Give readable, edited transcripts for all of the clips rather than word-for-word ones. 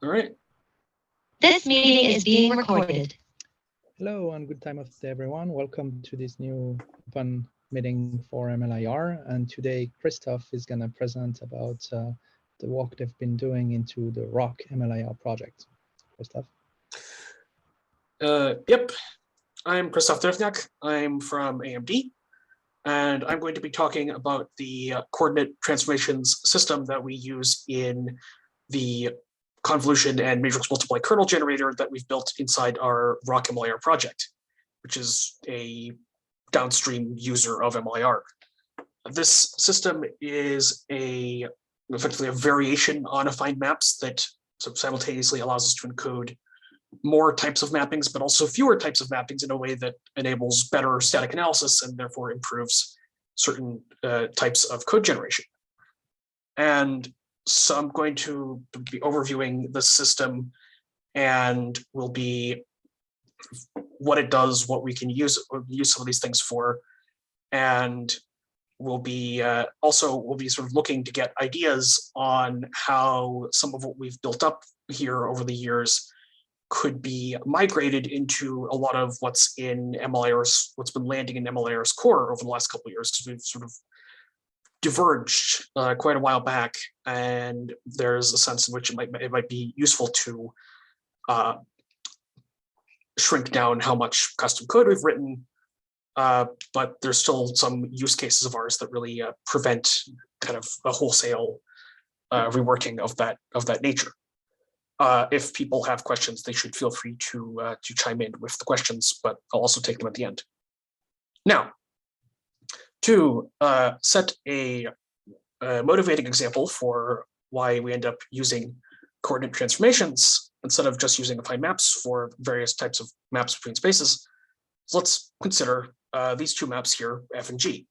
All right. This meeting is being recorded. Hello and good time of day, everyone. Welcome to this new open meeting for MLIR. And today, Krzysztof is going to present about the work they've been doing into the rocMLIR project. Krzysztof? Yep, I'm Krzysztof Drewniak. I'm from AMD, and I'm going to be talking about the coordinate transformations system that we use in the convolution and matrix multiply kernel generator that we've built inside our rocMLIR project, which is a downstream user of MLIR. This system is effectively a variation on affine maps that simultaneously allows us to encode more types of mappings, but also fewer types of mappings in a way that enables better static analysis and therefore improves certain types of code generation. And so I'm going to be overviewing the system, and will be what it does, what we can use some of these things for, and we'll be sort of looking to get ideas on how some of what we've built up here over the years could be migrated into a lot of what's been landing in MLIR's core over the last couple of years, because we've sort of diverged quite a while back, and there's a sense in which it might be useful to shrink down how much custom code we've written, but there's still some use cases of ours that really prevent kind of a wholesale reworking of that nature. If people have questions, they should feel free to chime in with the questions, but I'll also take them at the end. Now, to set a motivating example for why we end up using coordinate transformations instead of just using affine maps for various types of maps between spaces, so let's consider these two maps here, F and G.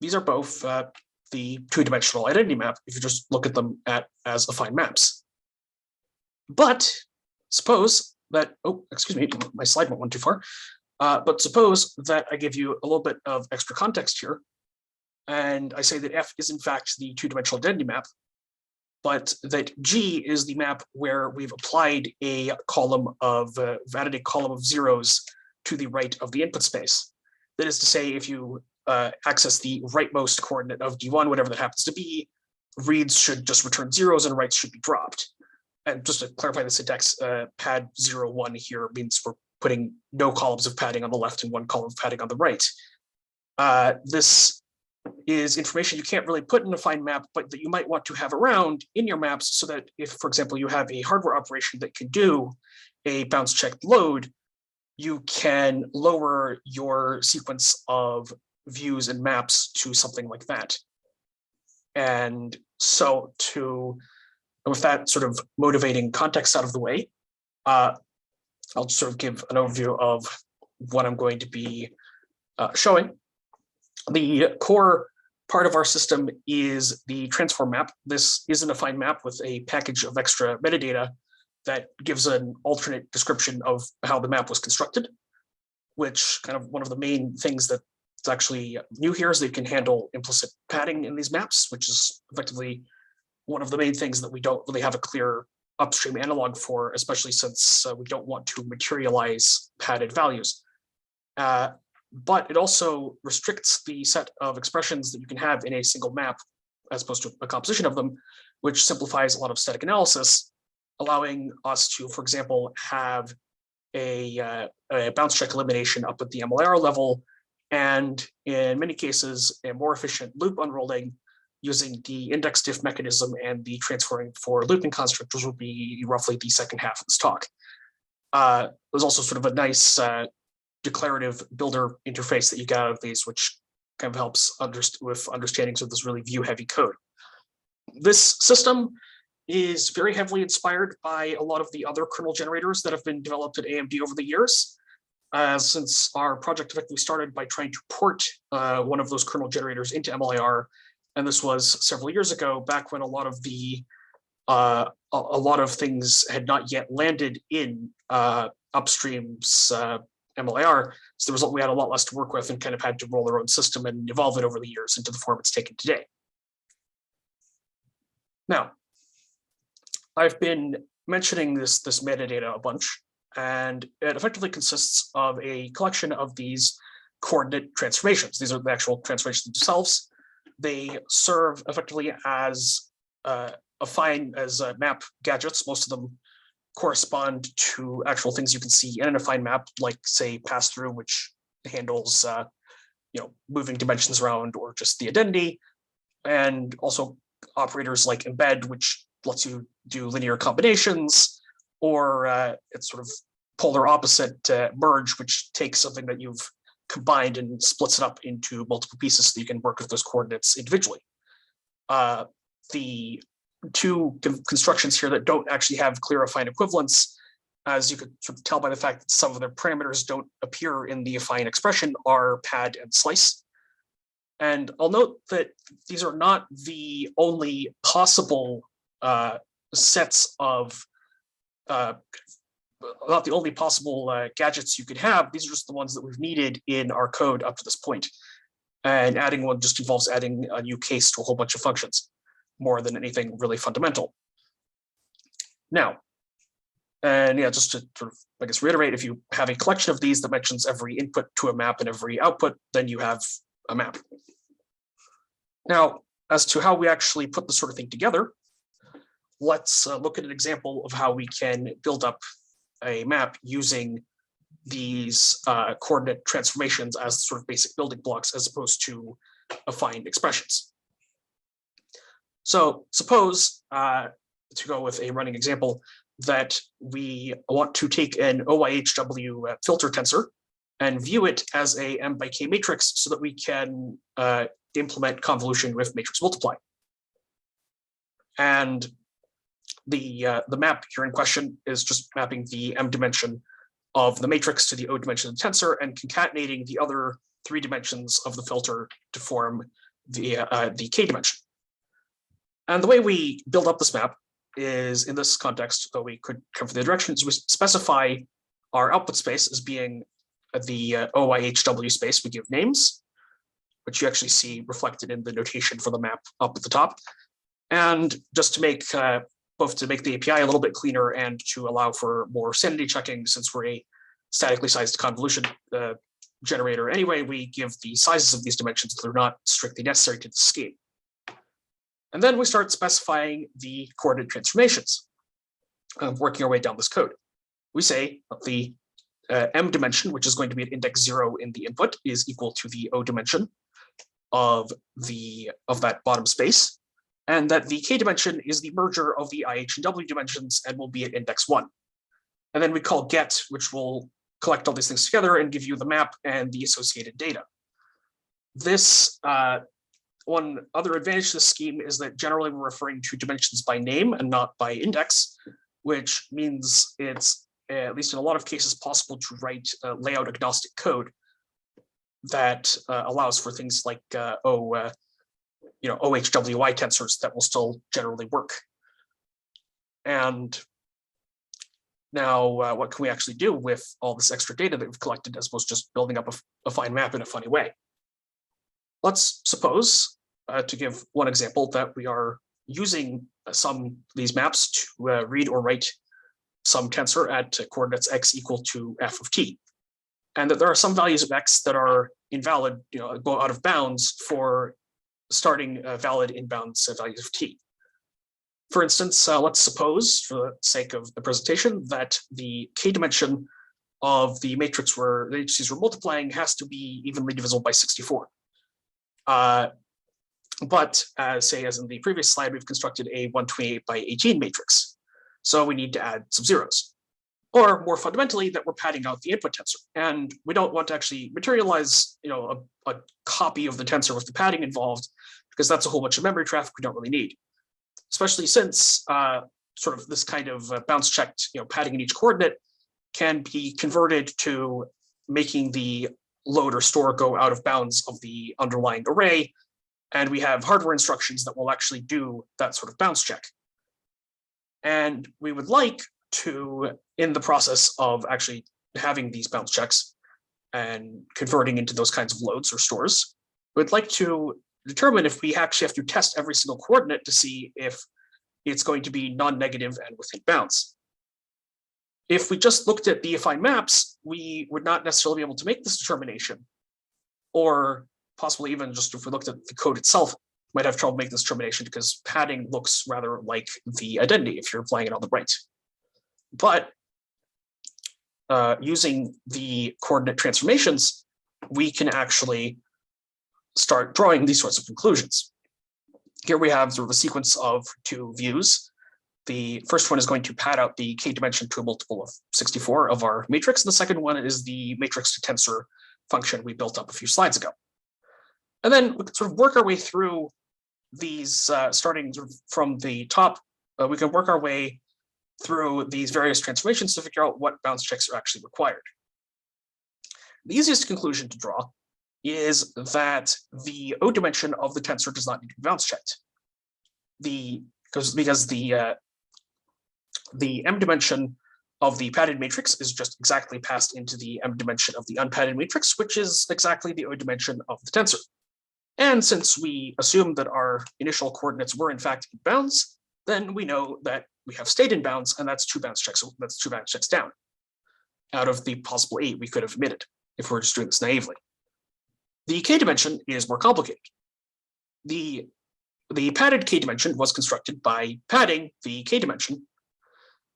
These are both the two-dimensional identity map if you just look at them as affine maps. But suppose that, oh, excuse me, my slide went one too far. But suppose that I give you a little bit of extra context here, and I say that F is in fact the two-dimensional identity map, but that G is the map where we've applied a column of, added a column of zeros to the right of the input space. That is to say, if you access the rightmost coordinate of D1, whatever that happens to be, reads should just return zeros and writes should be dropped. And just to clarify the syntax, pad 0, 1 here means we're putting no columns of padding on the left and one column of padding on the right. This is information you can't really put in a affine map, but that you might want to have around in your maps so that if, for example, you have a hardware operation that can do a bounce checked load, you can lower your sequence of views and maps to something like that. And so with that sort of motivating context out of the way, I'll sort of give an overview of what I'm going to be showing. The core part of our system is the transform map. This is an affine map with a package of extra metadata that gives an alternate description of how the map was constructed, which kind of one of the main things that's actually new here is they can handle implicit padding in these maps, which is effectively one of the main things that we don't really have a clear upstream analog for, especially since we don't want to materialize padded values. But it also restricts the set of expressions that you can have in a single map as opposed to a composition of them, which simplifies a lot of static analysis, allowing us to, for example, have a bounce check elimination up at the MLIR level, and in many cases, a more efficient loop unrolling using the index diff mechanism and the transforming for looping constructors will be roughly the second half of this talk. There's also sort of a nice declarative builder interface that you get out of these, which kind of helps with understanding of this really view-heavy code. This system is very heavily inspired by a lot of the other kernel generators that have been developed at AMD over the years. Since our project effectively started by trying to port one of those kernel generators into MLIR, and this was several years ago, back when a lot of things had not yet landed in upstream's MLIR. So the result, we had a lot less to work with and kind of had to roll our own system and evolve it over the years into the form it's taken today. Now, I've been mentioning this metadata a bunch, and it effectively consists of a collection of these coordinate transformations. These are the actual transformations themselves. They serve effectively as map gadgets. Most of them correspond to actual things you can see in an affine map, like say pass through, which handles moving dimensions around or just the identity, and also operators like embed, which lets you do linear combinations, or it's sort of polar opposite merge, which takes something that you've combined and splits it up into multiple pieces so you can work with those coordinates individually. The two constructions here that don't actually have clear affine equivalence, as you could sort of tell by the fact that some of their parameters don't appear in the affine expression, are pad and slice. And I'll note that these are not the only possible sets of not the only possible gadgets you could have. These are just the ones that we've needed in our code up to this point. And adding one just involves adding a new case to a whole bunch of functions, more than anything really fundamental. Now, and yeah, just to sort of, I guess, reiterate, if you have a collection of these that mentions every input to a map and every output, then you have a map. Now, as to how we actually put this sort of thing together, let's look at an example of how we can build up a map using these coordinate transformations as sort of basic building blocks, as opposed to affine expressions. So suppose, to go with a running example, that we want to take an OIHW filter tensor and view it as a M by K matrix so that we can implement convolution with matrix multiply. And the map here in question is just mapping the M dimension of the matrix to the O dimension of the tensor and concatenating the other 3 dimensions of the filter to form the K dimension. And the way we build up this map is, in this context, though we could come from the directions, we specify our output space as being the OIHW space. We give names, which you actually see reflected in the notation for the map up at the top. And just to make both to make the API a little bit cleaner and to allow for more sanity checking, since we're a statically sized convolution generator anyway, we give the sizes of these dimensions that are not strictly necessary to the scheme. And then we start specifying the coordinate transformations, working our way down this code. We say that the M dimension, which is going to be at index 0 in the input, is equal to the O dimension of that bottom space, and that the K dimension is the merger of the IH and W dimensions and will be at index 1. And then we call get, which will collect all these things together and give you the map and the associated data. This one other advantage to this scheme is that generally we're referring to dimensions by name and not by index, which means it's, at least in a lot of cases, possible to write layout agnostic code that allows for things like OHWI tensors that will still generally work. And now what can we actually do with all this extra data that we've collected, as opposed to just building up a fine map in a funny way? Let's suppose, to give one example, that we are using some of these maps to read or write some tensor at coordinates x equal to f of t, and that there are some values of x that are invalid, go out of bounds for starting valid inbounds values of t. For instance, let's suppose, for the sake of the presentation, that the K dimension of the matrix where the matrices we're multiplying has to be evenly divisible by 64. But say, as in the previous slide, we've constructed a 128 by 18 matrix. So we need to add some zeros. Or more fundamentally, that we're padding out the input tensor. And we don't want to actually materialize a copy of the tensor with the padding involved, because that's a whole bunch of memory traffic we don't really need. Especially since sort of this kind of bounce checked padding in each coordinate can be converted to making the load or store go out of bounds of the underlying array. And we have hardware instructions that will actually do that sort of bounce check. And we would like to, in the process of actually having these bounce checks and converting into those kinds of loads or stores, we'd like to determine if we actually have to test every single coordinate to see if it's going to be non-negative and within bounds. if we just looked at the affine maps, we would not necessarily be able to make this determination, or possibly even just if we looked at the code itself, might have trouble making this determination because padding looks rather like the identity if you're applying it on the right. But using the coordinate transformations, we can actually start drawing these sorts of conclusions. Here we have sort of a sequence of two views. The first one is going to pad out the k dimension to a multiple of 64 of our matrix. And the second one is the matrix to tensor function we built up a few slides ago. And then we can sort of work our way through these, starting sort of from the top. We can work our way through these various transformations to figure out what bounds checks are actually required. The easiest conclusion to draw is that the O dimension of the tensor does not need to be bounds checked. Because the M dimension of the padded matrix is just exactly passed into the M dimension of the unpadded matrix, which is exactly the O dimension of the tensor. And since we assume that our initial coordinates were in fact in bounds, then we know that we have stayed in bounds, and that's two bounds checks. That's two bounds checks down out of the possible 8 we could have omitted if we're just doing this naively. The K dimension is more complicated. The padded K dimension was constructed by padding the K dimension.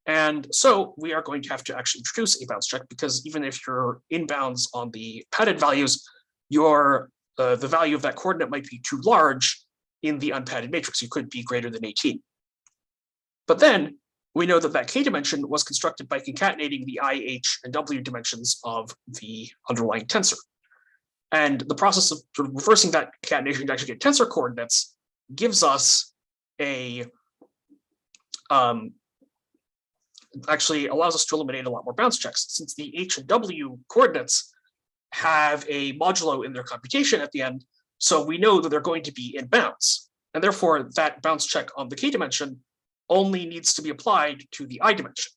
And so we are going to have to actually introduce a bounds check, because even if you're in bounds on the padded values, the value of that coordinate might be too large in the unpadded matrix. You could be greater than 18. But then we know that that K dimension was constructed by concatenating the I, H, and W dimensions of the underlying tensor. And the process of sort of reversing that concatenation to actually get tensor coordinates gives us actually allows us to eliminate a lot more bounds checks, since the H and W coordinates have a modulo in their computation at the end. So we know that they're going to be in bounds. And therefore, that bounds check on the K dimension only needs to be applied to the I dimension.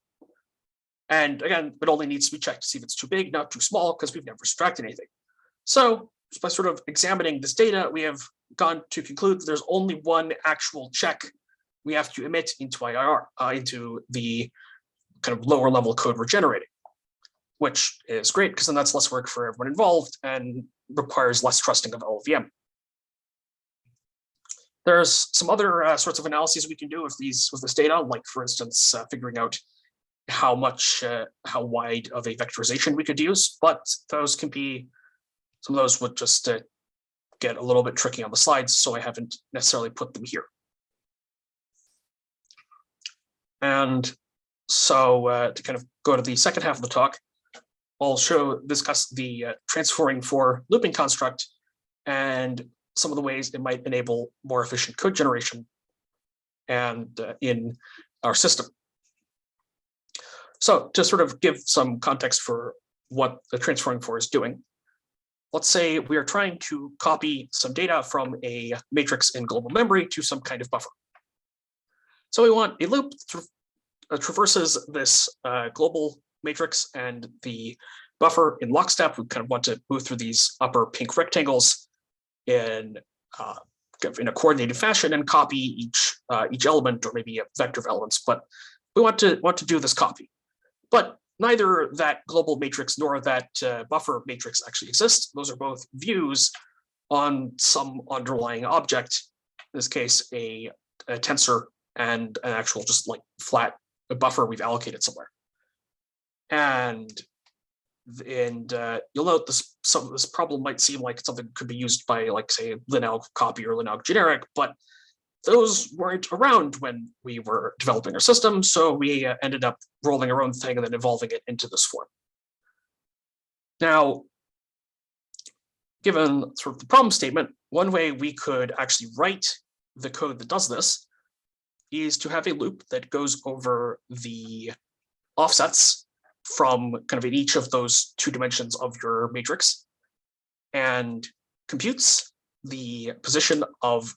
And again, it only needs to be checked to see if it's too big, not too small, because we've never subtracted anything. So just by sort of examining this data, we have gone to conclude that there's only one actual check we have to emit into IIR, into the kind of lower level code we're generating, which is great because then that's less work for everyone involved and requires less trusting of LLVM. There's some other sorts of analyses we can do with this data, like for instance, figuring out how wide of a vectorization we could use, but those can be, some of those would just get a little bit tricky on the slides, so I haven't necessarily put them here. And so to kind of go to the second half of the talk, I'll discuss the transforming for looping construct and some of the ways it might enable more efficient code generation and in our system. So to sort of give some context for what the transforming for is doing, let's say we are trying to copy some data from a matrix in global memory to some kind of buffer. So we want a loop that traverses this global matrix and the buffer in lockstep. We kind of want to move through these upper pink rectangles in a coordinated fashion and copy each element, or maybe a vector of elements. But we want to do this copy. But neither that global matrix nor that buffer matrix actually exist. Those are both views on some underlying object. In this case, a tensor and an actual just like flat buffer we've allocated somewhere. And you'll note this problem might seem like something that could be used by, like, say, linalg copy or linalg generic, but those weren't around when we were developing our system, so we ended up rolling our own thing and then evolving it into this form. Now, given sort of the problem statement, one way we could actually write the code that does this is to have a loop that goes over the offsets from kind of in each of those two dimensions of your matrix and computes the position of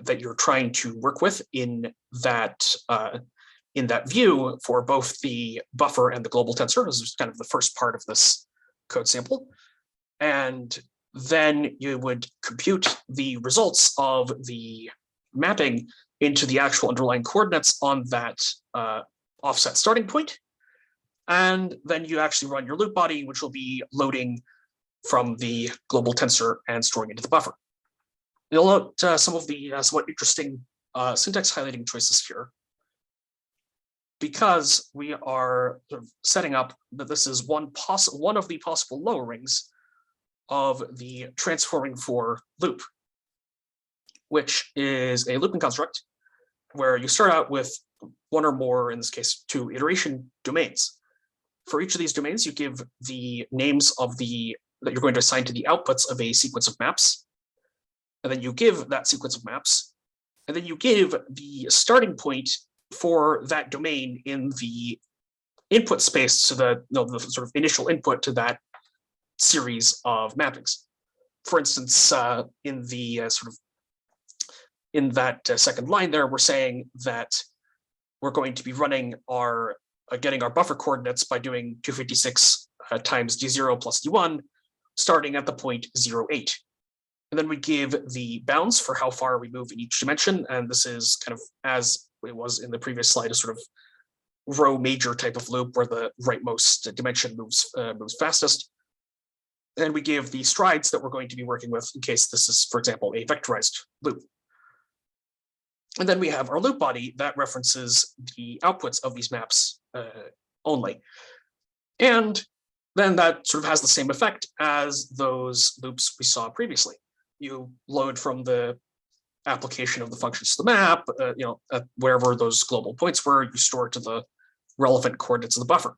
that you're trying to work with in that view for both the buffer and the global tensor. This is kind of the first part of this code sample. And then you would compute the results of the mapping into the actual underlying coordinates on that offset starting point. And then you actually run your loop body, which will be loading from the global tensor and storing into the buffer. You'll note some of the somewhat interesting syntax highlighting choices here, because we are sort of setting up that this is one of the possible lowerings of the transforming for loop, which is a looping construct where you start out with one or more, in this case, 2 iteration domains. For each of these domains, you give the names of that you're going to assign to the outputs of a sequence of maps. And then you give that sequence of maps. And then you give the starting point for that domain in the input space to the sort of initial input to that series of mappings. For instance, in the in that second line there, we're saying that we're going to be running our getting our buffer coordinates by doing 256 times d0 plus d1, starting at the point 0, 8. And then we give the bounds for how far we move in each dimension. And this is kind of, as it was in the previous slide, a sort of row major type of loop where the rightmost dimension moves fastest. And we give the strides that we're going to be working with in case this is, for example, a vectorized loop. And then we have our loop body that references the outputs of these maps only. And then that sort of has the same effect as those loops we saw previously. You load from the application of the functions to the map, wherever those global points were, you store to the relevant coordinates of the buffer.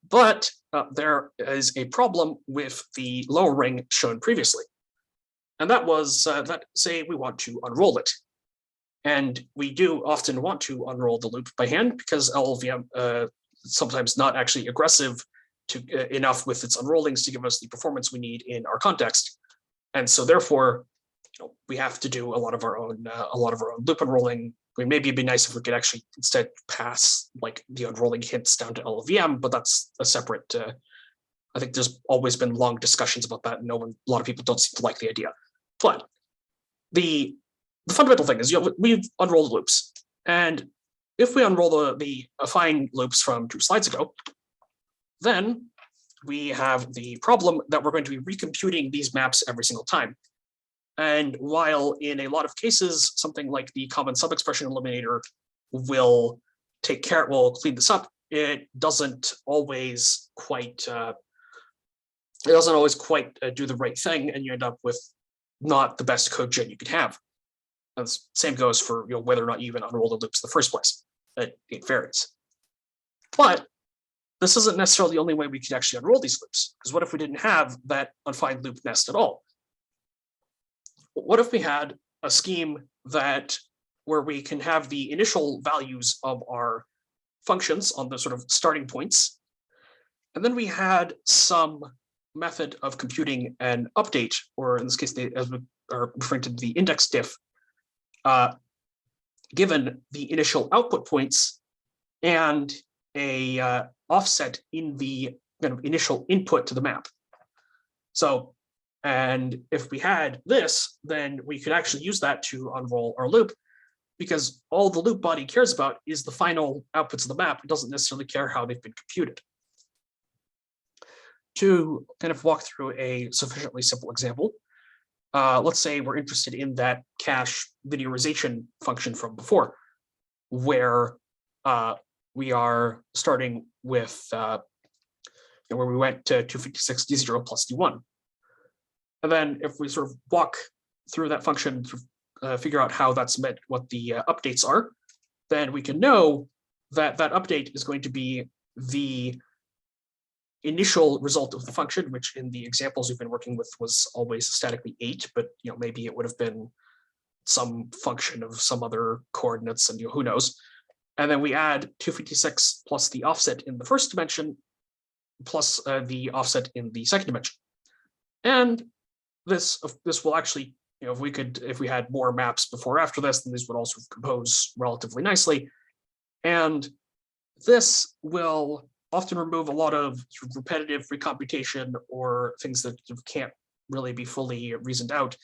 But there is a problem with the lower ring shown previously. And that was that, say, we want to unroll it. And we do often want to unroll the loop by hand because LLVM sometimes not actually aggressive enough with its unrollings to give us the performance we need in our context. And so therefore, we have to do a lot of our own loop unrolling. I mean, maybe it'd be nice if we could actually instead pass like the unrolling hints down to LLVM, but that's a separate. I think there's always been long discussions about that. A lot of people don't seem to like the idea. But the fundamental thing is, we've unrolled loops, and if we unroll the affine loops from 2 slides ago, then we have the problem that we're going to be recomputing these maps every single time. And while in a lot of cases, something like the common subexpression eliminator will clean this up, it doesn't always quite do the right thing, and you end up with not the best code gen you could have. And the same goes for whether or not you even unroll the loops in the first place. It varies. But this isn't necessarily the only way we could actually unroll these loops, because what if we didn't have that undefined loop nest at all? What if we had a scheme where we can have the initial values of our functions on the sort of starting points, and then we had some method of computing an update, or in this case, as we are referring to the index diff, given the initial output points and a offset in the kind of initial input to the map. So, and if we had this, then we could actually use that to unroll our loop, because all the loop body cares about is the final outputs of the map. It doesn't necessarily care how they've been computed. To kind of walk through a sufficiently simple example, let's say we're interested in that cache linearization function from before, where we are starting with where we went to 256 d0 plus d1. And then if we sort of walk through that function to figure out how that's meant, what the updates are, then we can know that that update is going to be the initial result of the function, which in the examples we've been working with was always statically 8, but maybe it would have been some function of some other coordinates, and who knows. And then we add 256 plus the offset in the first dimension, plus the offset in the second dimension. And this will actually, if we had more maps before or after this, then these would also compose relatively nicely. And this will often remove a lot of sort of repetitive recomputation or things that can't really be fully reasoned out,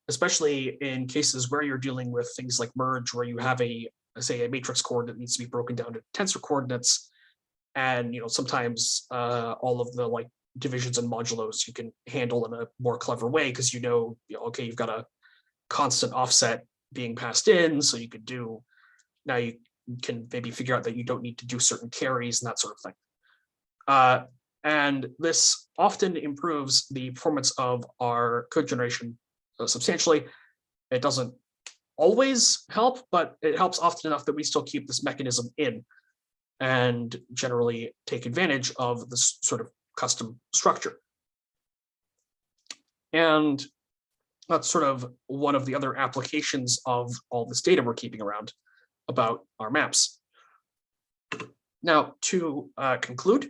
especially in cases where you're dealing with things like merge, where you have say a matrix coordinate needs to be broken down to tensor coordinates. and sometimes all of the like divisions and modulos you can handle in a more clever way because okay, you've got a constant offset being passed in, so you could do now you can maybe figure out that you don't need to do certain carries and that sort of thing. And this often improves the performance of our code generation substantially. It doesn't always help, but it helps often enough that we still keep this mechanism in and generally take advantage of this sort of custom structure. And that's sort of one of the other applications of all this data we're keeping around about our maps. Now, to conclude,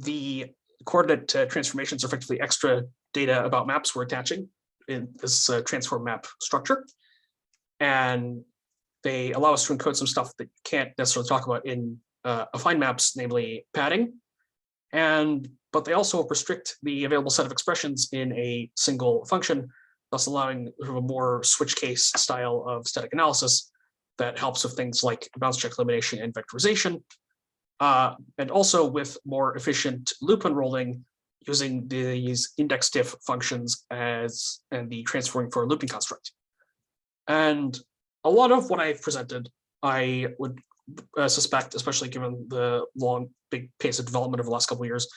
the coordinate transformations are effectively extra data about maps we're attaching in this transform map structure. And they allow us to encode some stuff that you can't necessarily talk about in affine maps, namely padding. But they also restrict the available set of expressions in a single function, thus allowing sort of a more switch case style of static analysis that helps with things like bounce check elimination and vectorization. And also with more efficient loop unrolling using these index diff functions and the transforming for looping construct. And a lot of what I've presented, I would suspect, especially given the big pace of development over the last couple of years,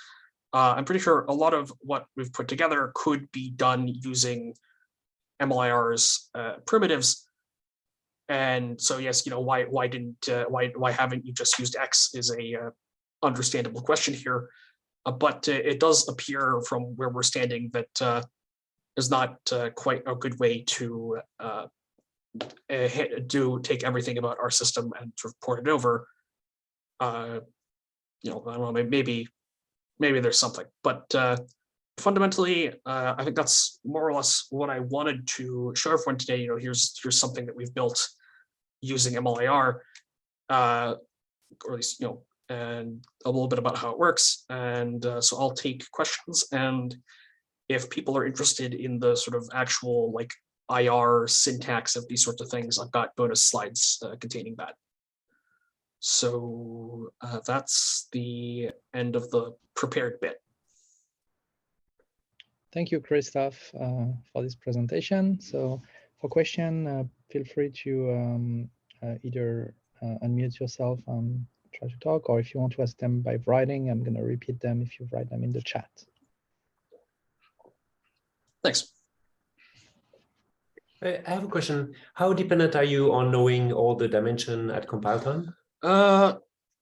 I'm pretty sure a lot of what we've put together could be done using MLIR's primitives. And so yes, why haven't you just used X is a understandable question here, but it does appear from where we're standing that is not quite a good way to take everything about our system and sort of port it over. I don't know, maybe there's something, but fundamentally, I think that's more or less what I wanted to show everyone today. Here's something that we've built using MLIR, or at least, and a little bit about how it works. And so I'll take questions, and if people are interested in the sort of actual like IR syntax of these sorts of things, I've got bonus slides containing that. So that's the end of the prepared bit. Thank you, Krzysztof, for this presentation. So for question, feel free to either unmute yourself and try to talk, or if you want to ask them by writing, I'm going to repeat them if you write them in the chat. Thanks. I have a question. How dependent are you on knowing all the dimension at compile time?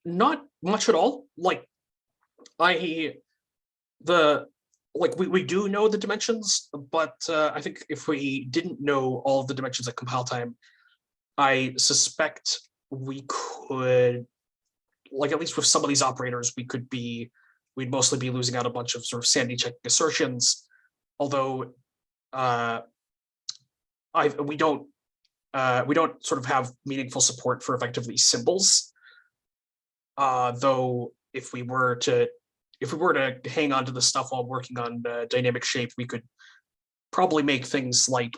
Not much at all. Like we do know the dimensions, but I think if we didn't know all of the dimensions at compile time, I suspect we could, like at least with some of these operators, we'd mostly be losing out a bunch of sort of sanity check assertions. Although we don't sort of have meaningful support for effectively symbols. Though if we were to hang on to the stuff while working on dynamic shape, we could probably make things like,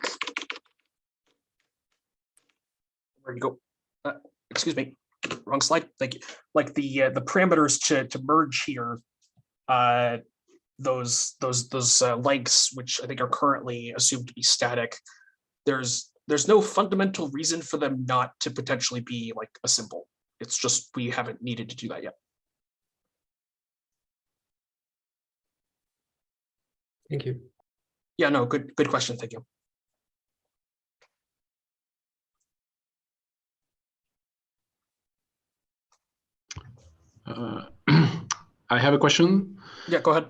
where you go? Excuse me, wrong slide. Thank you. Like the parameters to merge here, those lengths, which I think are currently assumed to be static. There's no fundamental reason for them not to potentially be like a symbol. It's just we haven't needed to do that yet. Thank you. Yeah, no, good question. Thank you. I have a question. Yeah, go ahead.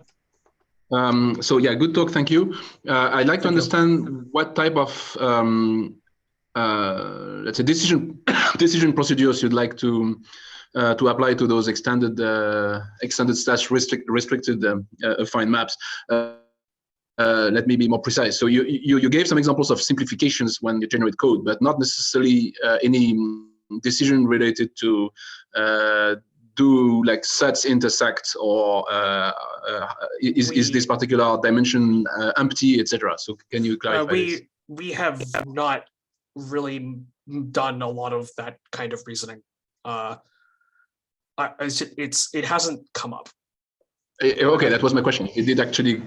So yeah, good talk. Thank you. I'd like to understand what type of let's say decision procedures you'd like to apply to those extended slash restricted affine maps. Let me be more precise. So you gave some examples of simplifications when you generate code, but not necessarily any decision related to do like sets intersect, or is this particular dimension empty, etc. So can you clarify this? We have not really done a lot of that kind of reasoning. it hasn't come up. Okay, that was my question. It did actually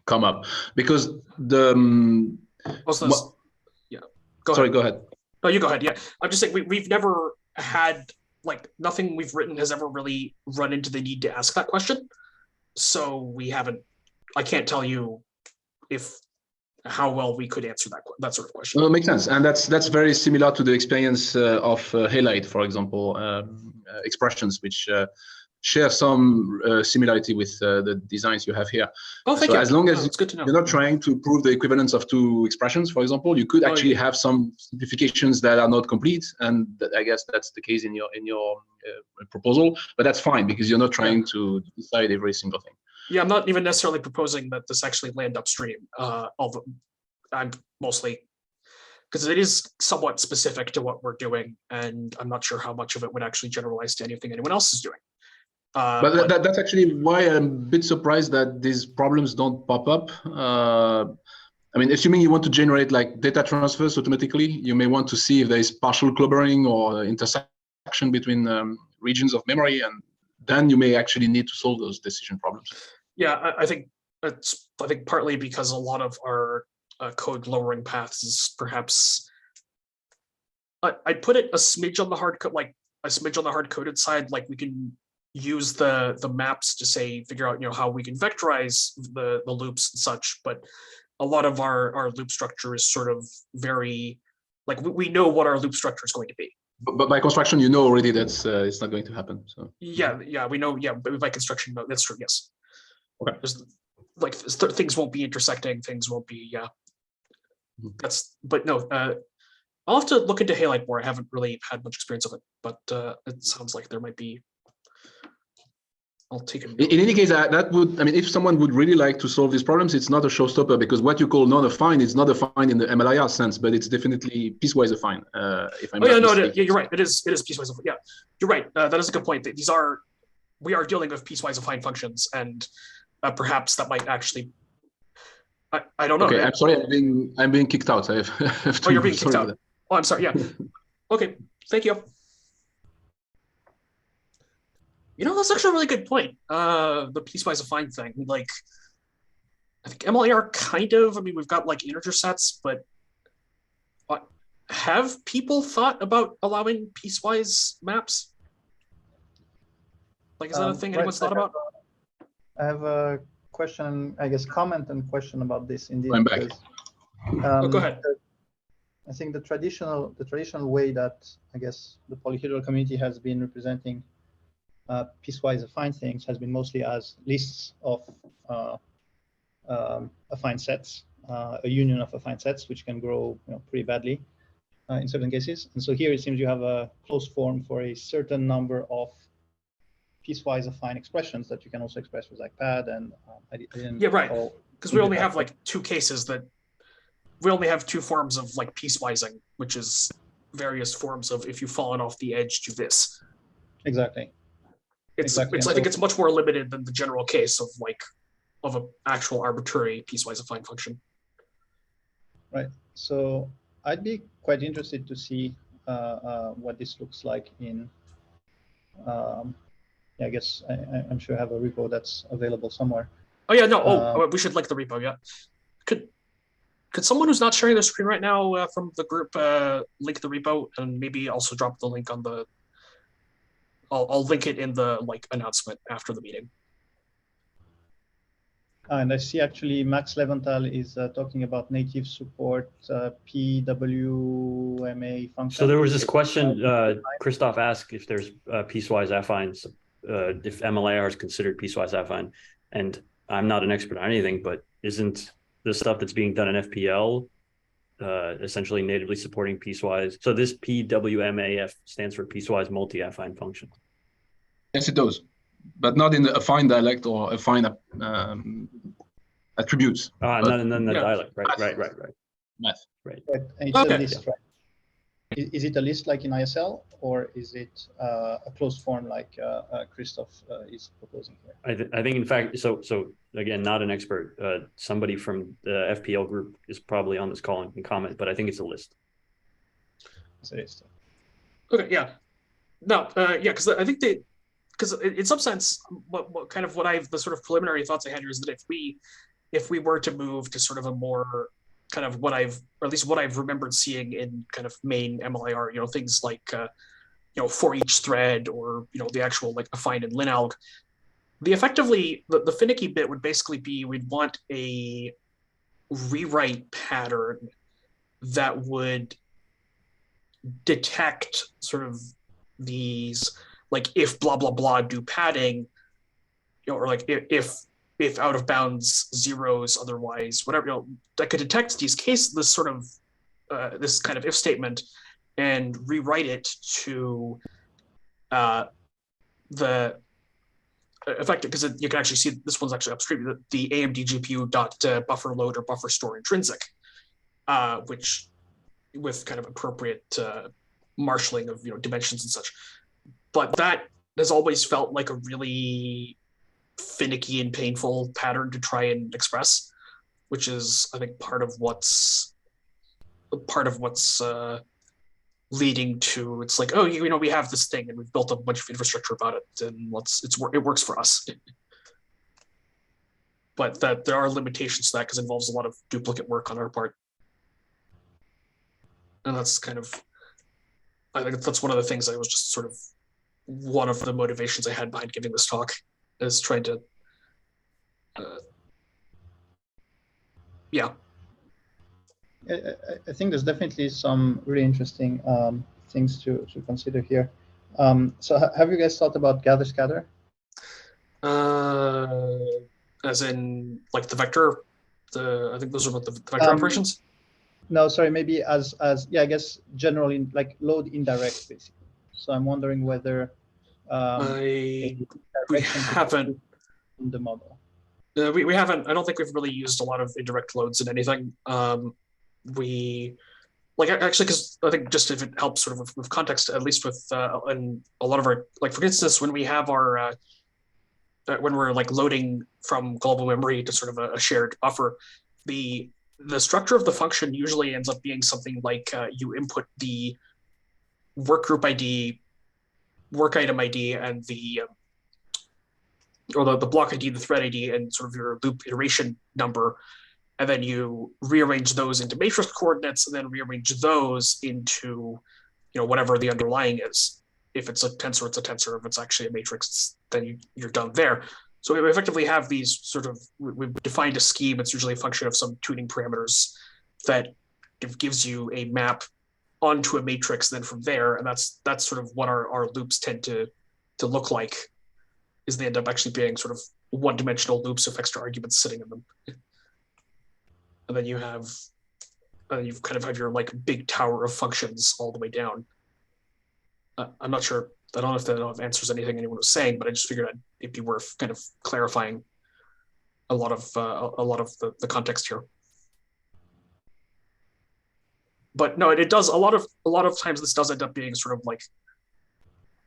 come up because the. Also, yeah. Go Sorry, ahead. go ahead. No, you go ahead. Yeah, I'm just saying we've never had like nothing we've written has ever really run into the need to ask that question. So we haven't. I can't tell you if how well we could answer that sort of question. Well, it makes sense, and that's very similar to the experience of halide, for example, expressions which share some similarity with the designs you have here. Oh, thank so you. as long as it's good to know. you're not trying to prove the equivalence of two expressions, for example, you could actually have some simplifications that are not complete, and I guess that's the case in your proposal. But that's fine because you're not trying to decide every single thing. Yeah, I'm not even necessarily proposing that this actually land upstream. Although I'm mostly because it is somewhat specific to what we're doing, and I'm not sure how much of it would actually generalize to anything anyone else is doing. But that's actually why I'm a bit surprised that these problems don't pop up. I mean, assuming you want to generate like data transfers automatically, you may want to see if there is partial clobbering or intersection between regions of memory, and then you may actually need to solve those decision problems. Yeah, I think partly because a lot of our code lowering paths is perhaps I'd put it a smidge on the hard code, like a smidge on the hard coded side. Like we can use the maps to say figure out how we can vectorize the loops and such, but a lot of our loop structure is sort of very like we know what our loop structure is going to be. But by construction, you know already that's it's not going to happen. So yeah, we know. Yeah, but by construction, no, that's true. Yes. Okay. There's like things won't be intersecting. Things won't be. Yeah. That's. But no. I'll have to look into halide more. I haven't really had much experience of it, but it sounds like there might be. I'll take it. In any case, that would, I mean, if someone would really like to solve these problems, it's not a showstopper because what you call non-affine is not affine in the MLIR sense, but it's definitely piecewise affine. If I'm you're right. It is piecewise affine. Yeah, you're right. That is a good point. We are dealing with piecewise affine functions, and perhaps that might actually. I don't know. Okay, I'm sorry. I'm being kicked out. I have to, you're being kicked out. Oh, I'm sorry. Yeah. Okay. Thank you. That's actually a really good point. The piecewise affine thing. Like, I think MLIR kind of. I mean, we've got like integer sets, but have people thought about allowing piecewise maps? Like, is that a thing anyone's thought about? I have a question, I guess, comment and question about this. Indeed, I'm back. Go ahead. I think the traditional way that I guess the polyhedral community has been representing piecewise affine things has been mostly as lists of affine sets, a union of affine sets, which can grow pretty badly in certain cases. And so here it seems you have a closed form for a certain number of piecewise affine expressions that you can also express with like pad and I didn't. Yeah, right. Because we only have like two cases that we only have two forms of like piecewising, which is various forms of if you've fallen off the edge, do this. Exactly. I think it's much more limited than the general case of an actual arbitrary piecewise affine function. Right. So I'd be quite interested to see what this looks like in. I guess I'm sure I have a repo that's available somewhere. Oh yeah, no. We should link the repo. Yeah. Could someone who's not sharing their screen right now from the group link the repo and maybe also drop the link on the. I'll link it in the announcement after the meeting. And I see actually Max Leventhal is talking about native support PWMA function. So there was this question, Krzysztof asked if there's piecewise affines, if MLIR is considered piecewise affine. And I'm not an expert on anything, but isn't the stuff that's being done in FPL essentially natively supporting piecewise? So this PWMAF stands for piecewise multi-affine function. Yes, it does, but not in the affine dialect or affine attributes. Not in the dialect, right. Math. Right. And it's a list, right? Is it a list like in ISL, or is it a closed form like Krzysztof is proposing here? I think, in fact, so again, not an expert. Somebody from the FPL group is probably on this call and can comment, but I think it's a list. It's a list. Okay, yeah. No, yeah, because I think because in some sense, the sort of preliminary thoughts I had here is that if we were to move to sort of a more kind of what I've remembered seeing in kind of main MLIR, things like for each thread, or the actual like affine and linalg, the finicky bit would basically be we'd want a rewrite pattern that would detect sort of these, like, if blah blah blah do padding, or like if out of bounds zeros otherwise, whatever, that could detect this kind of if statement and rewrite it to the effective, because you can actually see this one's actually upstream, the AMD GPU dot buffer load or buffer store intrinsic, which with kind of appropriate marshalling of dimensions and such. But that has always felt like a really finicky and painful pattern to try and express, which is, I think, part of what's leading to, it's like, oh, we have this thing and we've built a bunch of infrastructure about it, and it works for us. But that there are limitations to that because it involves a lot of duplicate work on our part. And that's kind of, I think that's one of the things I was just sort of, one of the motivations I had behind giving this talk, is trying to, yeah. I think there's definitely some really interesting things to consider here. So have you guys thought about gather scatter? As in like the vector, I think those are what the vector operations. No, sorry, maybe as yeah, I guess generally like load indirect basically. So I'm wondering whether we haven't in the model. We haven't. I don't think we've really used a lot of indirect loads in anything. We like actually, because I think just if it helps sort of with context, at least with and a lot of our, like, for instance, when we have our when we're like loading from global memory to sort of a shared buffer, the structure of the function usually ends up being something like you input the work group ID, work item ID, and the block ID, the thread ID, and sort of your loop iteration number, and then you rearrange those into matrix coordinates, and then rearrange those into whatever the underlying is. If it's a tensor, it's a tensor. If it's actually a matrix, then you're done there. So we effectively have these sort of, we've defined a scheme. It's usually a function of some tuning parameters that gives you a map onto a matrix. Then from there, and that's sort of what our loops tend to look like, is they end up actually being sort of one-dimensional loops with extra arguments sitting in them. And then you've kind of have your like big tower of functions all the way down. I'm not sure. I don't know if that answers anything anyone was saying, but I just figured it'd be worth kind of clarifying a lot of the context here. But no, it does a lot of times. This does end up being sort of like,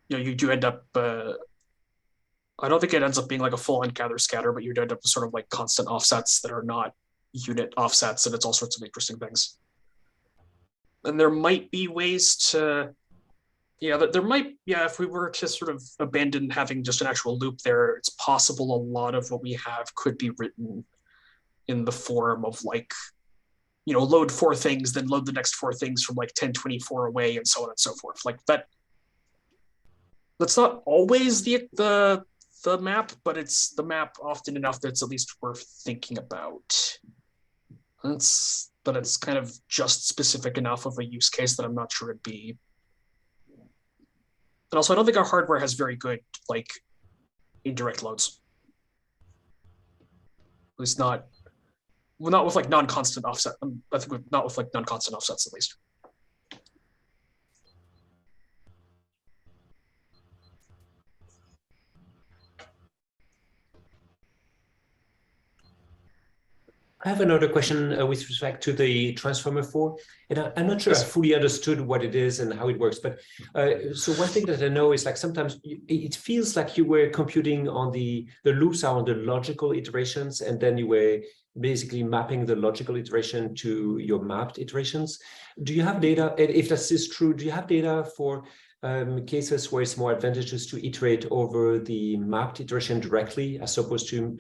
you do end up. I don't think it ends up being like a full-on gather scatter, but you'd end up with sort of like constant offsets that are not unit offsets, and it's all sorts of interesting things. And there might be ways to, if we were to sort of abandon having just an actual loop there, it's possible a lot of what we have could be written in the form of like, load 4 things, then load the next 4 things from like 1024 away, and so on and so forth. Like that. That's not always the map, but it's the map often enough that it's at least worth thinking about. But it's kind of just specific enough of a use case that I'm not sure it'd be. And also, I don't think our hardware has very good like indirect loads. At least not with like non-constant offset. I think not with like non-constant offsets at least. I have another question with respect to the transformer 4, and I'm not sure I fully understood what it is and how it works. But so one thing that I know is like sometimes it feels like you were computing on the loops are on the logical iterations, and then you were basically mapping the logical iteration to your mapped iterations. Do you have data? And if this is true, do you have data for cases where it's more advantageous to iterate over the mapped iteration directly as opposed to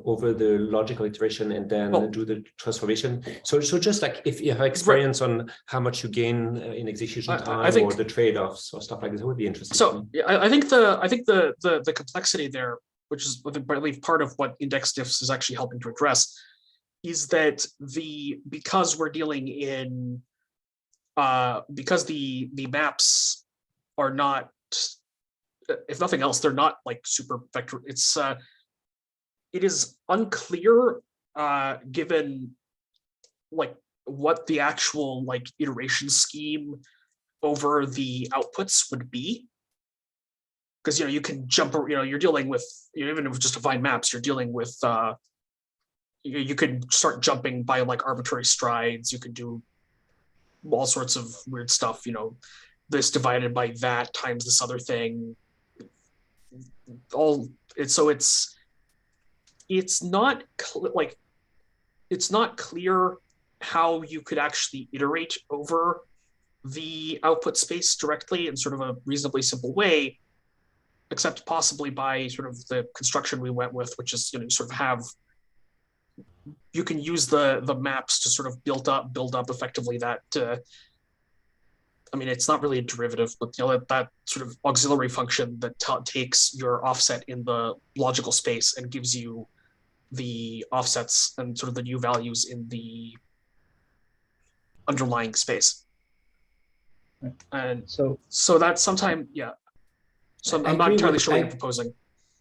over the logical iteration and then do the transformation. So just like if you have experience on how much you gain in execution time, I think, or the trade-offs or stuff like this, would be interesting. So I think the complexity there, which is I believe part of what index diffs is actually helping to address, is that because we're dealing in because the maps are not, if nothing else, they're not like super vector. It is unclear given like what the actual like iteration scheme over the outputs would be, because you can jump, you're dealing with, even if it's just defined maps, you're dealing with you could start jumping by like arbitrary strides. You could do all sorts of weird stuff, this divided by that times this other thing. It's not it's not clear how you could actually iterate over the output space directly in sort of a reasonably simple way, except possibly by sort of the construction we went with, which is you sort of have, you can use the maps to sort of build up effectively that I mean, it's not really a derivative, but that sort of auxiliary function that takes your offset in the logical space and gives you the offsets and sort of the new values in the underlying space. And so that's sometime, so I'm not entirely sure what you're proposing.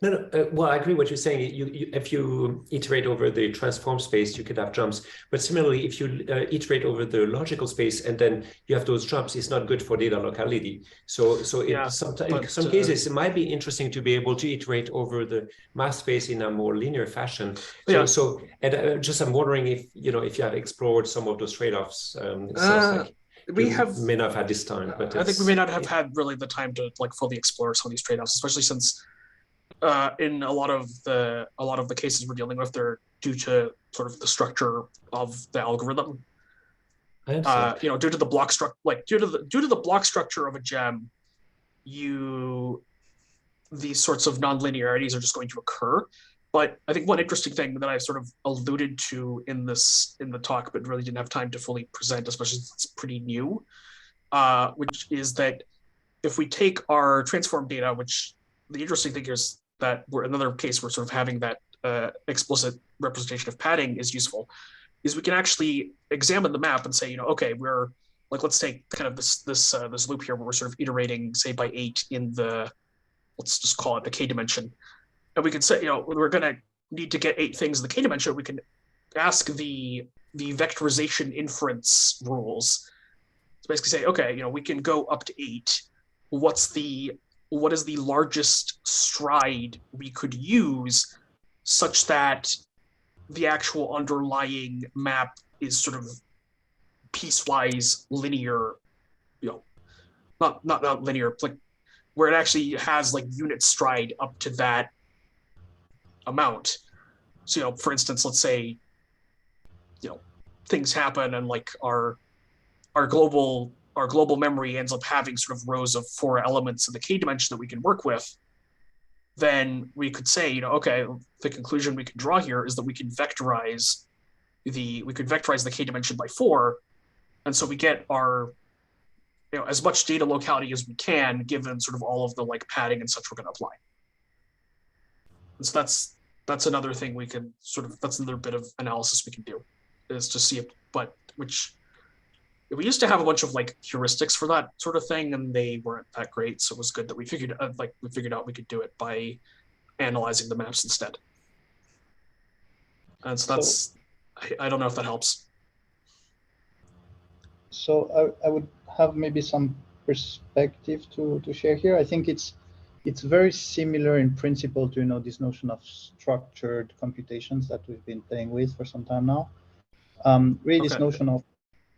No. Well, I agree what you're saying. If you iterate over the transform space, you could have jumps. But similarly, if you iterate over the logical space and then you have those jumps, it's not good for data locality. So in some cases, it might be interesting to be able to iterate over the math space in a more linear fashion. I'm wondering if if you have explored some of those trade-offs. We may not have had this time, but I think we may not have had really the time to like fully explore some of these trade-offs, especially since in a lot of the cases we're dealing with, they're due to sort of the structure of the algorithm. Due to the block structure, due to the block structure of a gem, these sorts of nonlinearities are just going to occur. But I think one interesting thing that I sort of alluded to in the talk, but really didn't have time to fully present, especially since it's pretty new, which is that if we take our transform data, which the interesting thing is that we're another case where sort of having that explicit representation of padding is useful, is we can actually examine the map and say, okay, we're like, let's take kind of this loop here where we're sort of iterating, say, by 8 in the, let's just call it the k dimension. And we can say, we're going to need to get 8 things in the k dimension. We can ask the vectorization inference rules to basically say, okay, we can go up to 8. What is the largest stride we could use such that the actual underlying map is sort of piecewise linear, not linear, like where it actually has like unit stride up to that amount. So, for instance, let's say, things happen and like our global memory ends up having sort of rows of 4 elements in the k dimension that we can work with. Then we could say, okay, the conclusion we can draw here is that we can vectorize the k dimension by 4, and so we get our as much data locality as we can given sort of all of the like padding and such we're going to apply. And so that's another thing we can that's another bit of analysis we can do, is to see which we used to have a bunch of like heuristics for that sort of thing, and they weren't that great. So it was good that we figured out we could do it by analyzing the maps instead. And so that's, I don't know if that helps. So I would have maybe some perspective to share here. I think it's very similar in principle to this notion of structured computations that we've been playing with for some time now. Really, this notion of,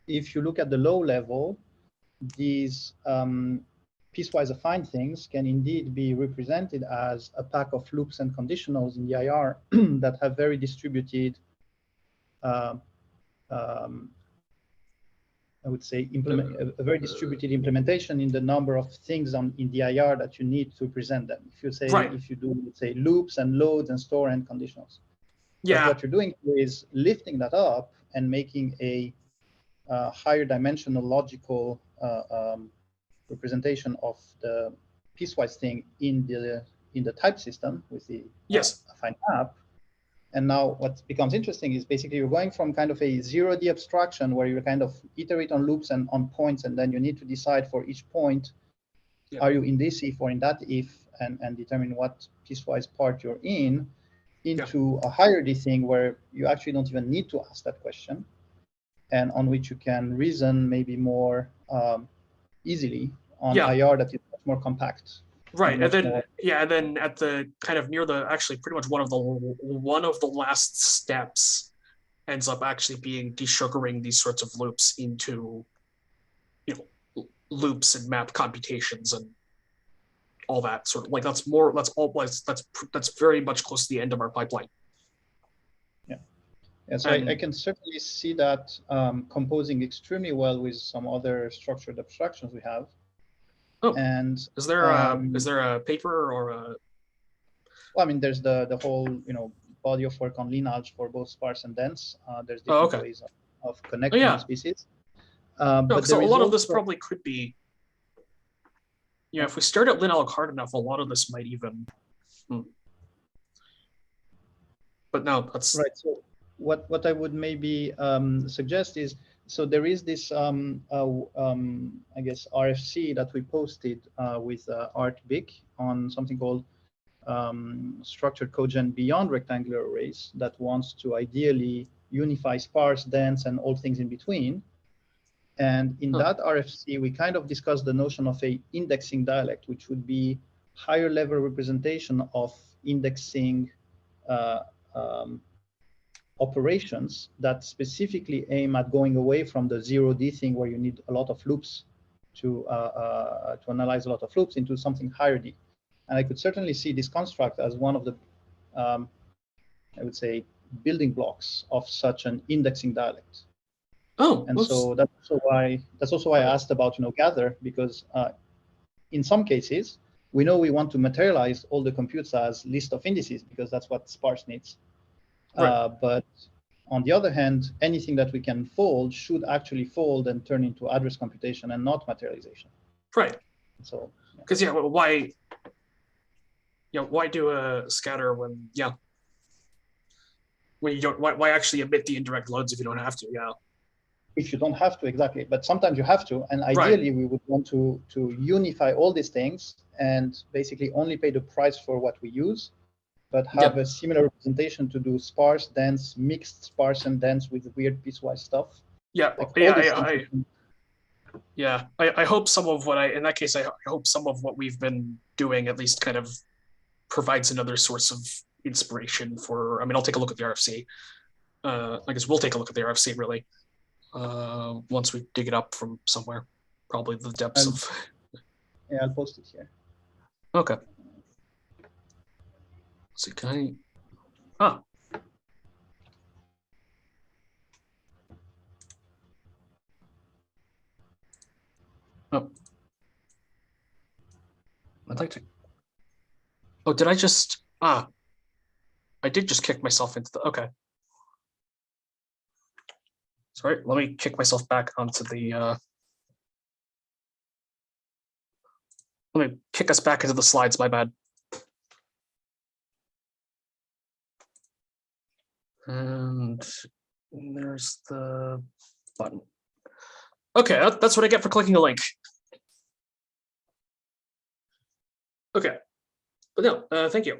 if you look at the low level, these piecewise affine things can indeed be represented as a pack of loops and conditionals in the IR that have very distributed I would say, a very distributed implementation in the number of things in the IR that you need to present them. If you say, if you do, let's say, loops and loads and store and conditionals. Yeah. But what you're doing is lifting that up and making a higher dimensional logical representation of the piecewise thing in the type system with the affine map. And now what becomes interesting is basically you're going from kind of a 0D abstraction where you kind of iterate on loops and on points, and then you need to decide for each point, are you in this if or in that if, and determine what piecewise part you're in, into a higher D thing where you actually don't even need to ask that question, and on which you can reason maybe more easily on IR that is much more compact. Right, and then and then at the kind of near the actually pretty much one of the last steps ends up actually being desugaring these sorts of loops into, you know, loops and map computations and all that sort of like that's very much close to the end of our pipeline. Yeah, so I can certainly see that composing extremely well with some other structured abstractions we have. Oh, and is there a paper or a? Well, I mean, there's the whole body of work on lineage for both sparse and dense. There's different ways of connecting species. But so a lot of this probably could be. If we start at lineage hard enough, a lot of this might even. But no, that's right. So what I would maybe suggest is. So there is this, I guess, RFC that we posted with Art Bick on something called structured cogent beyond rectangular arrays that wants to ideally unify sparse, dense, and all things in between. And in that RFC, we kind of discussed the notion of a indexing dialect, which would be higher level representation of indexing operations that specifically aim at going away from the 0D thing where you need a lot of loops to analyze a lot of loops into something higher D. And I could certainly see this construct as one of the, I would say, building blocks of such an indexing dialect. And so that's also why I asked about gather, because in some cases we know we want to materialize all the computes as list of indices because that's what sparse needs. But on the other hand, anything that we can fold should actually fold and turn into address computation and not materialization. Right. So because why do a scatter when you don't why actually omit the indirect loads if you don't have to? If you don't have to, exactly. But sometimes you have to, and ideally we would want to unify all these things and basically only pay the price for what we use, but have a similar representation to do sparse, dense, mixed sparse and dense with weird piecewise stuff. I hope some of what in that case, I hope some of what we've been doing at least kind of provides another source of inspiration for, I'll take a look at the RFC. I guess we'll take a look at the RFC really once we dig it up from somewhere, probably the depths of. Yeah, I'll post it here. Okay. So can I? Oh. I'd like to. Oh, did I just? I did just kick myself into the. Okay. Sorry, let me kick myself back onto the. Let me kick us back into the slides. My bad. And there's the button. Okay, that's what I get for clicking a link. Okay, but no, thank you.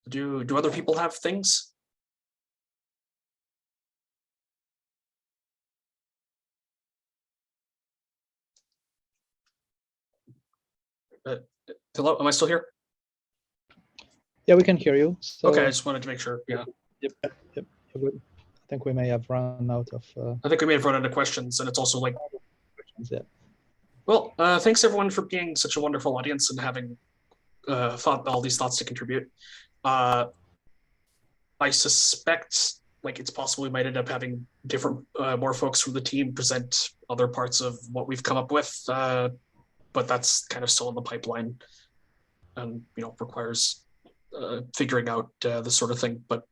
Do other people have things? Hello, am I still here? Yeah, we can hear you. So, okay, I just wanted to make sure. Yeah. Yep. I think we may have run out of. I think we may have run out of questions, and it's also like. Questions, yeah. Well, thanks everyone for being such a wonderful audience and having thought all these thoughts to contribute. I suspect like it's possible we might end up having different, more folks from the team present other parts of what we've come up with, but that's kind of still in the pipeline, and requires figuring out this sort of thing. But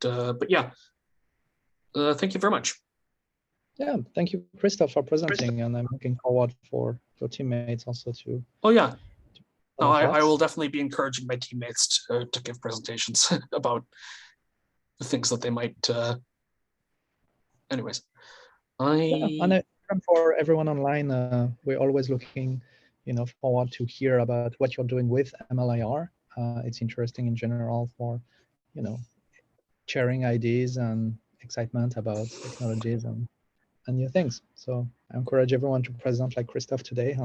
yeah, thank you very much. Yeah, thank you, Krzysztof, for presenting, and I'm looking forward for your teammates also to. Oh yeah, no, I thoughts. will definitely be encouraging my teammates to give presentations about the things that they might. Anyways, And for everyone online, we're always looking, forward to hear about what you're doing with MLIR. It's interesting in general for, sharing ideas and excitement about technologies and new things. So I encourage everyone to present like Krzysztof today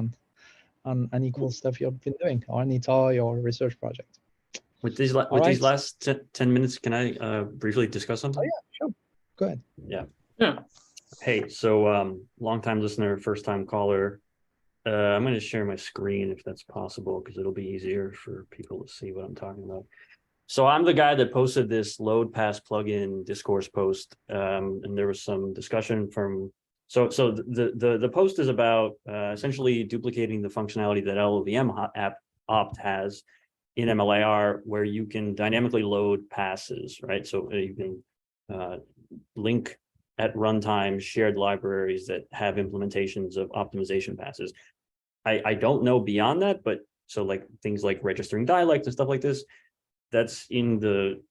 on any cool stuff you've been doing, or any toy or research project. With these last 10 minutes, can I briefly discuss something? Oh yeah, sure. Go ahead. Yeah. Hey, so long-time listener, first-time caller. I'm going to share my screen if that's possible, because it'll be easier for people to see what I'm talking about. So I'm the guy that posted this load pass plugin discourse post, and there was some discussion from. So the post is about essentially duplicating the functionality that LLVM app opt has in MLIR, where you can dynamically load passes, right? So you can link at runtime shared libraries that have implementations of optimization passes. I don't know beyond that, but so like things like registering dialect and stuff like this, that's in the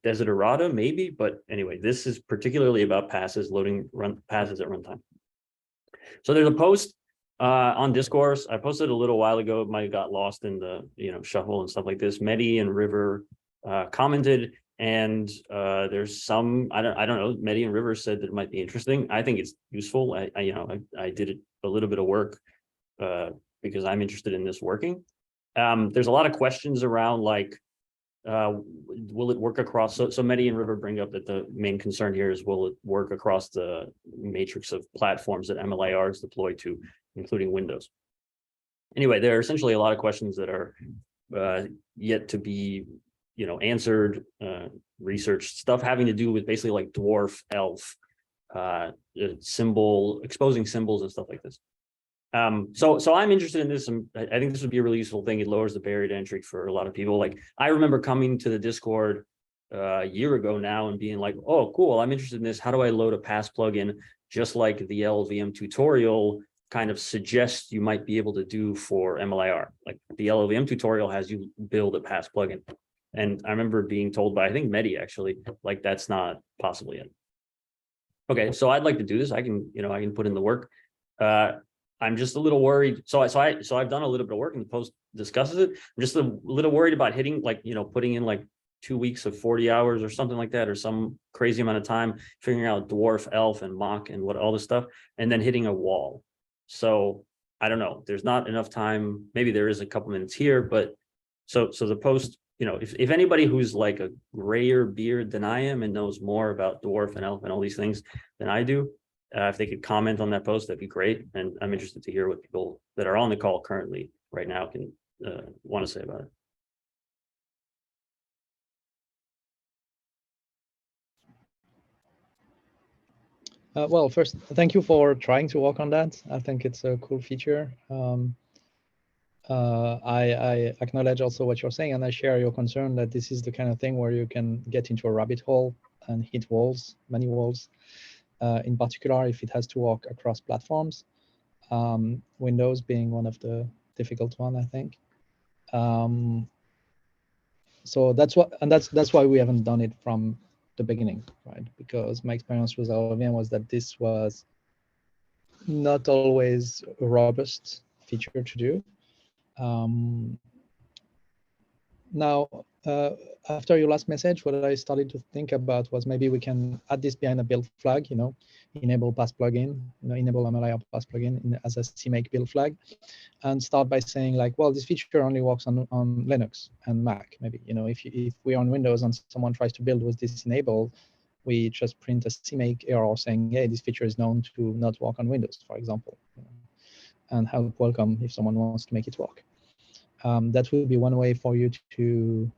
desiderata maybe, but anyway, this is particularly about passes, loading passes at runtime. So there's a post on Discourse. I posted a little while ago. It might have got lost in the shuffle and stuff like this. Mehdi and River commented, and there's some I don't know. Mehdi and River said that it might be interesting. I think it's useful. I did a little bit of work because I'm interested in this working. There's a lot of questions around like, will it work across? So Mehdi and River bring up that the main concern here is, will it work across the matrix of platforms that MLIR is deployed to, including Windows? Anyway, there are essentially a lot of questions that are yet to be answered, research stuff having to do with basically like dwarf, elf, symbol, exposing symbols and stuff like this. So I'm interested in this, and I think this would be a really useful thing. It lowers the barrier to entry for a lot of people. Like I remember coming to the Discord a year ago now and being like, oh, cool, I'm interested in this. How do I load a pass plugin? Just like the LLVM tutorial kind of suggests you might be able to do for MLIR. Like the LLVM tutorial has you build a pass plugin. And I remember being told by, I think Mehdi actually, like that's not possible yet. Okay, so I'd like to do this. I can put in the work. I'm just a little worried. So I've done a little bit of work, and the post discusses it. I'm just a little worried about hitting putting in like 2 weeks of 40 hours or something like that, or some crazy amount of time figuring out dwarf, elf, and mock and what all this stuff, and then hitting a wall. So I don't know. There's not enough time. Maybe there is a couple minutes here, but so the post, if anybody who's like a grayer beard than I am and knows more about dwarf and elf and all these things than I do, if they could comment on that post, that'd be great. And I'm interested to hear what people that are on the call currently right now can want to say about it. Well, first, thank you for trying to work on that. I think it's a cool feature. I acknowledge also what you're saying, and I share your concern that this is the kind of thing where you can get into a rabbit hole and hit walls, many walls. In particular, if it has to work across platforms, Windows being one of the difficult one, I think. So that's why we haven't done it from the beginning, right? Because my experience with LLVM was that this was not always a robust feature to do. Now, after your last message, what I started to think about was maybe we can add this behind a build flag, enable pass plugin, enable MLIR pass plugin as a CMake build flag, and start by saying like, well, this feature only works on Linux and Mac. Maybe, if we're on Windows and someone tries to build with this enabled, we just print a CMake error saying, hey, this feature is known to not work on Windows, for example, and help welcome if someone wants to make it work. That would be one way for you to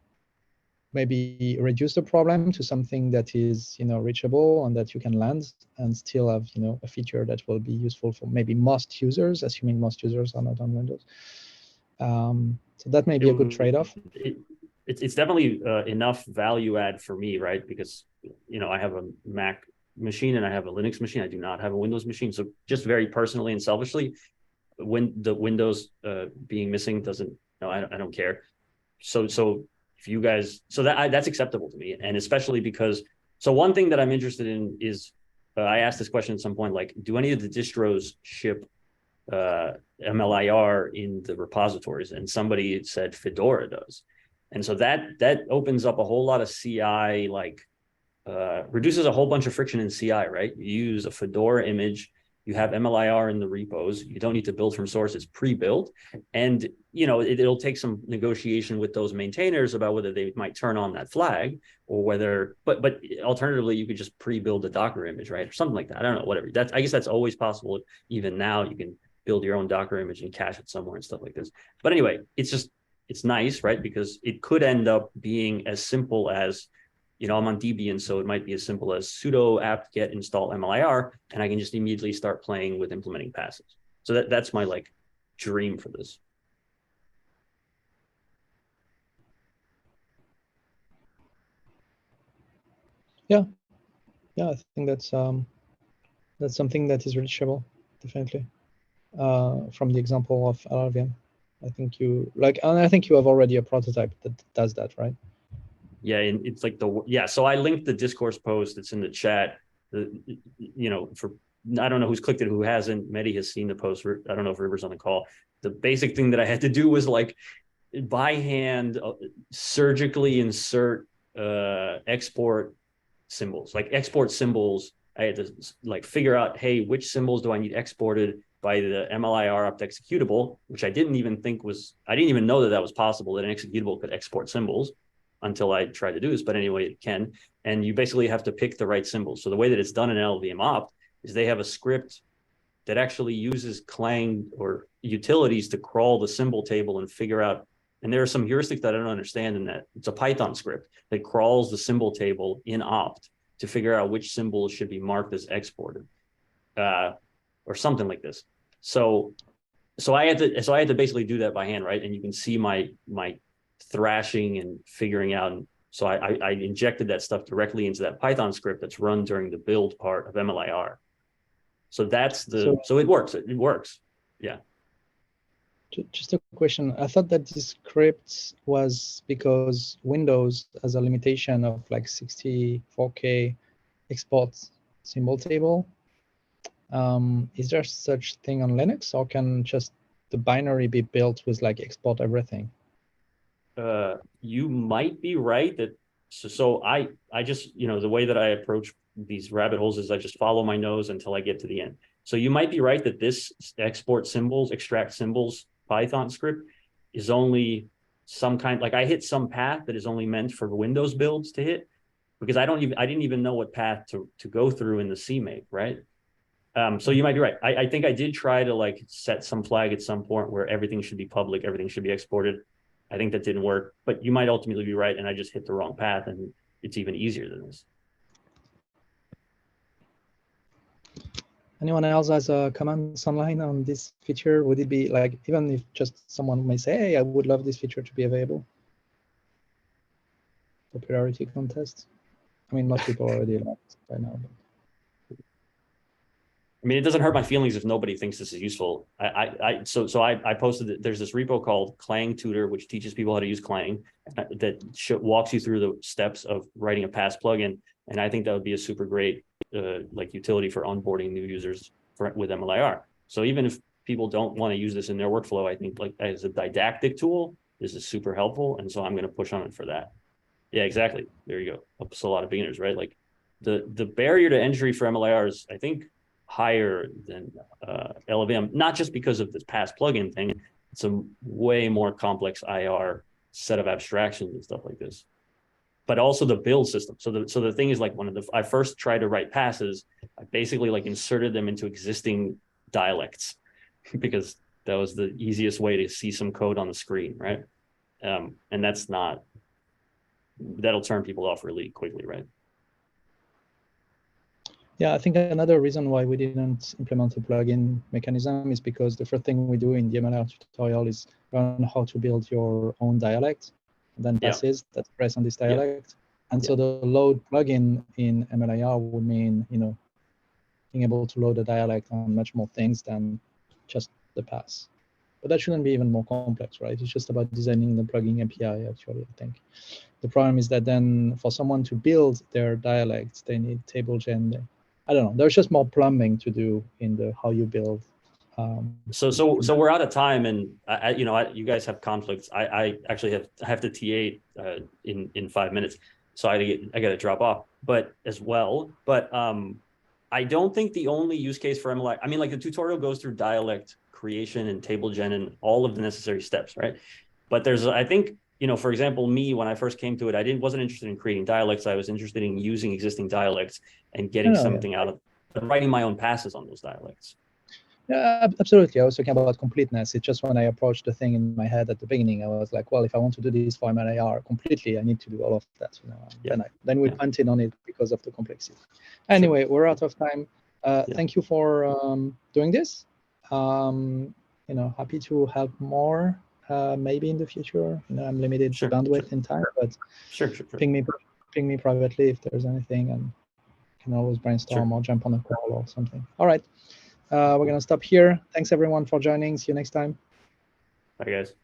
maybe reduce the problem to something that is, reachable and that you can land and still have, a feature that will be useful for maybe most users, assuming most users are not on Windows. So that may be a good trade-off. It's definitely enough value add for me, right? Because, I have a Mac machine and I have a Linux machine. I do not have a Windows machine. So just very personally and selfishly, when the Windows being missing doesn't, I don't care. So if you guys, so that's acceptable to me. And especially because, so one thing that I'm interested in is, I asked this question at some point, like, do any of the distros ship MLIR in the repositories? And somebody said Fedora does. And so that opens up a whole lot of CI, like reduces a whole bunch of friction in CI, right? You use a Fedora image, you have MLIR in the repos, you don't need to build from source, it's pre-built. And it'll take some negotiation with those maintainers about whether they might turn on that flag or whether, but alternatively, you could just pre-build a Docker image, right? Or something like that. I don't know, whatever. I guess that's always possible. Even now, you can build your own Docker image and cache it somewhere and stuff like this. But anyway, it's nice, right? Because it could end up being as simple as, I'm on Debian, so it might be as simple as sudo apt-get install MLIR, and I can just immediately start playing with implementing passes. So that's my dream for this. Yeah, I think that's something that is reachable, definitely. From the example of LLVM, I think you have already a prototype that does that, right? Yeah, and it's like so I linked the discourse post that's in the chat. For I don't know who's clicked it, who hasn't. Mehdi has seen the post. I don't know if River's on the call. The basic thing that I had to do was by hand surgically insert export symbols. Export symbols, I had to figure out, hey, which symbols do I need exported by the MLIR up to executable, which I didn't even know that was possible, that an executable could export symbols until I tried to do this. But anyway, it can. And you basically have to pick the right symbols. So the way that it's done in LLVM opt is they have a script that actually uses Clang or utilities to crawl the symbol table and figure out, and there are some heuristics that I don't understand in that. It's a Python script that crawls the symbol table in opt to figure out which symbols should be marked as exported, or something like this. So I had to basically do that by hand, right? And you can see my thrashing and figuring out. And so I injected that stuff directly into that Python script that's run during the build part of MLIR. So so it works. It works. Yeah. Just a question. I thought that this script was because Windows has a limitation of 64K export symbol table. Is there such thing on Linux, or can just the binary be built with export everything? You might be right that. So I just, the way that I approach these rabbit holes is I just follow my nose until I get to the end. So you might be right that this extract symbols Python script is only some kind, I hit some path that is only meant for Windows builds to hit, because I didn't even know what path to go through in the CMake, right? So you might be right. I think I did try to set some flag at some point where everything should be public, everything should be exported. I think that didn't work, but you might ultimately be right, and I just hit the wrong path, and it's even easier than this. Anyone else has comments online on this feature? Would it be even if just someone may say, hey, I would love this feature to be available? Popularity contest. I mean, most people already love it by now. But... I mean, it doesn't hurt my feelings if nobody thinks this is useful. So I posted that there's this repo called Clang Tutor, which teaches people how to use Clang, that walks you through the steps of writing a pass plugin. And I think that would be a super great utility for onboarding new users with MLIR. So even if people don't want to use this in their workflow, I think as a didactic tool, this is super helpful. And so I'm going to push on it for that. Yeah, exactly. There you go. Helps a lot of beginners, right? The barrier to entry for MLIR is, I think, higher than LLVM, not just because of this pass plugin thing. It's a way more complex IR set of abstractions and stuff like this, but also the build system. So the thing is, when I first tried to write passes, I basically inserted them into existing dialects because that was the easiest way to see some code on the screen, right? And that's not that'll turn people off really quickly, right? Yeah, I think another reason why we didn't implement a plugin mechanism is because the first thing we do in the MLIR tutorial is learn how to build your own dialect, and then passes that press on this dialect. And so the load plugin in MLIR would mean, being able to load a dialect on much more things than just the pass. But that shouldn't be even more complex, right? It's just about designing the plugin API, actually, I think. The problem is that then for someone to build their dialects, they need table gen. I don't know. There's just more plumbing to do in the how you build. So we're out of time, and you guys have conflicts. I actually have to TA in 5 minutes, so I got to drop off. But I don't think the only use case for MLI. I mean, like the tutorial goes through dialect creation and table gen and all of the necessary steps, right? But there's, I think, for example, me, when I first came to it, I wasn't interested in creating dialects. I was interested in using existing dialects and getting something out of writing my own passes on those dialects. Yeah, absolutely. I was talking about completeness. It's just when I approached the thing in my head at the beginning, I was like, well, if I want to do this for MLIR completely, I need to do all of that. Then we punted on it because of the complexity. Anyway, we're out of time. Thank you for doing this. Happy to help more. Maybe in the future. I'm limited bandwidth in time, but ping me privately if there's anything, and can always brainstorm or jump on a call or something. All right. We're going to stop here. Thanks, everyone, for joining. See you next time. Bye, guys.